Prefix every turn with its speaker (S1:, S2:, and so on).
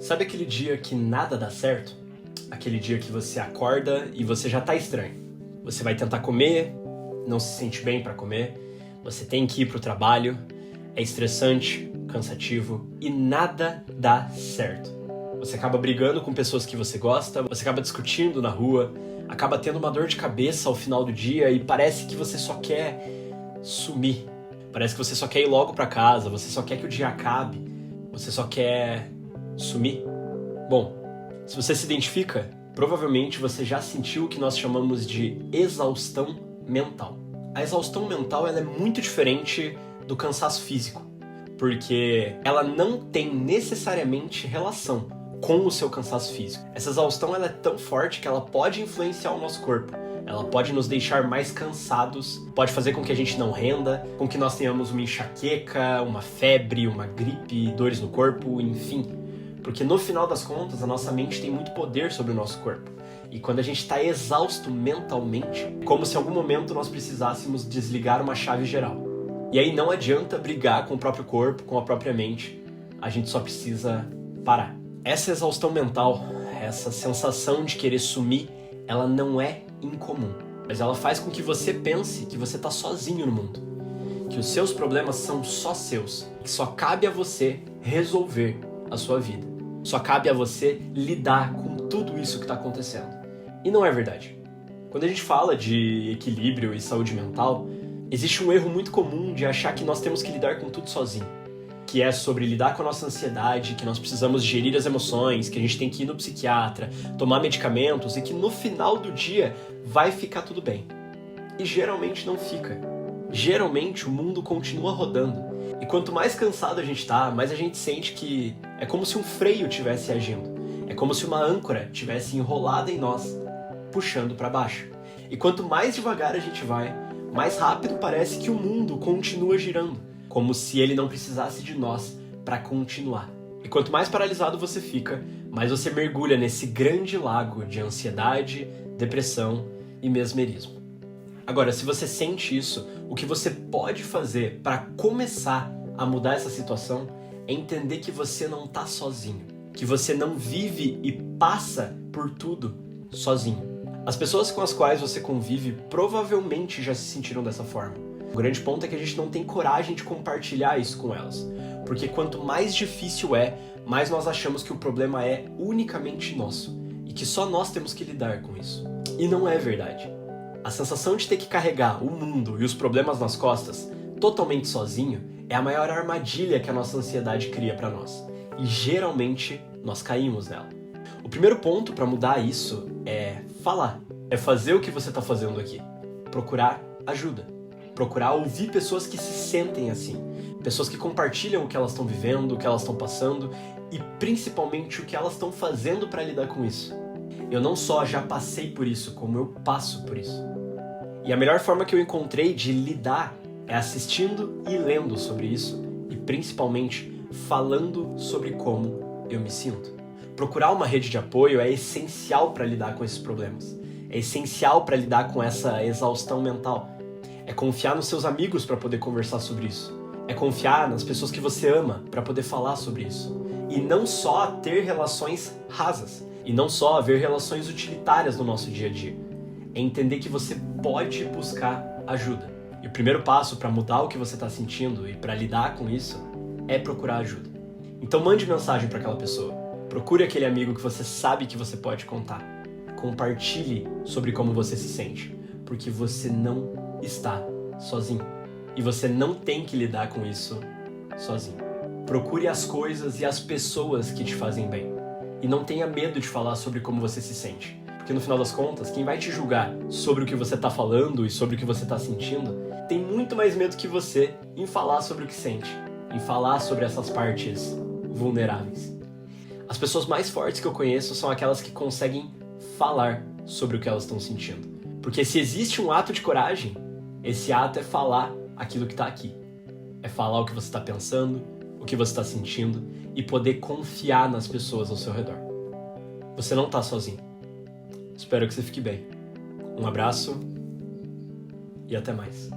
S1: Sabe aquele dia que nada dá certo? Aquele dia que você acorda e você já tá estranho. Você vai tentar comer, não se sente bem pra comer, você tem que ir pro trabalho, é estressante, cansativo e nada dá certo. Você acaba brigando com pessoas que você gosta, você acaba discutindo na rua, acaba tendo uma dor de cabeça ao final do dia e parece que você só quer sumir. Parece que você só quer ir logo pra casa, você só quer que o dia acabe, você só quer sumir. Bom, se você se identifica, provavelmente você já sentiu o que nós chamamos de exaustão mental. A exaustão mental ela é muito diferente do cansaço físico, porque ela não tem necessariamente relação com o seu cansaço físico. Essa exaustão ela é tão forte que ela pode influenciar o nosso corpo. Ela pode nos deixar mais cansados, pode fazer com que a gente não renda, com que nós tenhamos uma enxaqueca, uma febre, uma gripe, dores no corpo, enfim. Porque no final das contas, a nossa mente tem muito poder sobre o nosso corpo. E quando a gente está exausto mentalmente, é como se em algum momento nós precisássemos desligar uma chave geral. E aí não adianta brigar com o próprio corpo, com a própria mente. A gente só precisa parar. Essa exaustão mental, essa sensação de querer sumir, ela não é incomum. Mas ela faz com que você pense que você está sozinho no mundo. Que os seus problemas são só seus. Que só cabe a você resolver a sua vida. Só cabe a você lidar com tudo isso que está acontecendo. E não é verdade. Quando a gente fala de equilíbrio e saúde mental, existe um erro muito comum de achar que nós temos que lidar com tudo sozinho. Que é sobre lidar com a nossa ansiedade, que nós precisamos gerir as emoções, que a gente tem que ir no psiquiatra, tomar medicamentos e que no final do dia vai ficar tudo bem. E geralmente não fica. Geralmente o mundo continua rodando. E quanto mais cansado a gente tá, mais a gente sente que é como se um freio estivesse agindo. É como se uma âncora estivesse enrolada em nós, puxando para baixo. E quanto mais devagar a gente vai, mais rápido parece que o mundo continua girando. Como se ele não precisasse de nós para continuar. E quanto mais paralisado você fica, mais você mergulha nesse grande lago de ansiedade, depressão e mesmerismo. Agora, se você sente isso, o que você pode fazer para começar a mudar essa situação é entender que você não está sozinho, que você não vive e passa por tudo sozinho. As pessoas com as quais você convive provavelmente já se sentiram dessa forma. O grande ponto é que a gente não tem coragem de compartilhar isso com elas, porque quanto mais difícil é, mais nós achamos que o problema é unicamente nosso e que só nós temos que lidar com isso. E não é verdade. A sensação de ter que carregar o mundo e os problemas nas costas totalmente sozinho é a maior armadilha que a nossa ansiedade cria para nós. E geralmente nós caímos nela. O primeiro ponto para mudar isso é falar. É fazer o que você está fazendo aqui. Procurar ajuda. Procurar ouvir pessoas que se sentem assim. Pessoas que compartilham o que elas estão vivendo, o que elas estão passando e principalmente o que elas estão fazendo para lidar com isso. Eu não só já passei por isso, como eu passo por isso. E a melhor forma que eu encontrei de lidar é assistindo e lendo sobre isso e principalmente falando sobre como eu me sinto. Procurar uma rede de apoio é essencial para lidar com esses problemas. É essencial para lidar com essa exaustão mental. É confiar nos seus amigos para poder conversar sobre isso. É confiar nas pessoas que você ama para poder falar sobre isso. E não só ter relações rasas. E não só haver relações utilitárias no nosso dia a dia. É entender que você pode buscar ajuda. E o primeiro passo para mudar o que você está sentindo e para lidar com isso é procurar ajuda. Então mande mensagem para aquela pessoa. Procure aquele amigo que você sabe que você pode contar. Compartilhe sobre como você se sente. Porque você não está sozinho. E você não tem que lidar com isso sozinho. Procure as coisas e as pessoas que te fazem bem. E não tenha medo de falar sobre como você se sente. Porque no final das contas, quem vai te julgar sobre o que você está falando e sobre o que você está sentindo, tem muito mais medo que você em falar sobre o que sente. Em falar sobre essas partes vulneráveis. As pessoas mais fortes que eu conheço são aquelas que conseguem falar sobre o que elas estão sentindo. Porque se existe um ato de coragem, esse ato é falar aquilo que está aqui. É falar o que você está pensando, o que você está sentindo e poder confiar nas pessoas ao seu redor. Você não está sozinho. Espero que você fique bem. Um abraço e até mais.